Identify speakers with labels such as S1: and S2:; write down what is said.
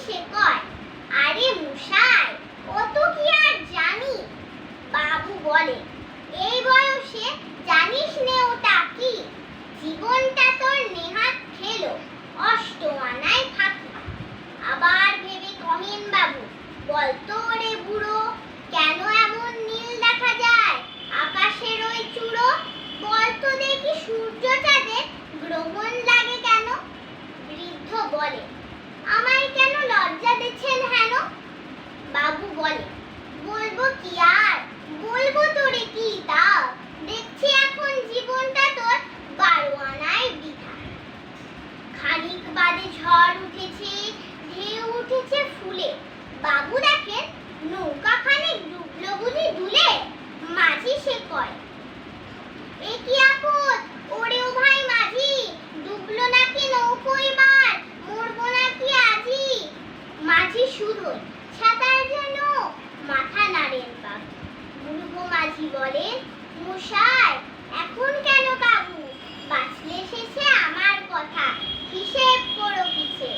S1: সে কয়, আরে মশাই কত কি আর জানি। বাবু বলে, এই বয়সে জানিস নে ওটা কি? জীবনটা তোর নেহাত খেলো অষ্ট আনায় ফাঁকি। আবার ভেবে কহেন বাবু, বলতো ওরে বুড়ো, কেন এমন নীল দেখা যায় আকাশের ওই চূড়ো? বলতো দেখি সূর্য চাঁদের গ্রহণ লাগে কেন? বৃদ্ধ বলে, আমায় কেন লজ্জা দিচ্ছেন হেন? বাবু বলে, বলবো কি আর, বলবো তোরে কি তা, দেখছি এখন জীবনটা তোর 12 আনায় বৃথা। খানিক বাদে ঝড় উঠেছে, ঢেউ উঠেছে ফুলে। বাবু দেখেন নৌকা খানিক ডুবলো বুঝি দুলে। মাঝি সে কয়, এ কি আপদ ওরে ও ভাই মাঝি, ডুবলো নাকি নৌকো এবার, মরবো নাকি আজি? মাঝি শুধোয়, ছাতার যেন মাথা নাড়েন বাবু। বুড়ো মাঝি বলেন, মশাই এখন কেন কাবু? বাঁচলে শেষে আমার কথা, হিসেব করো পিছে।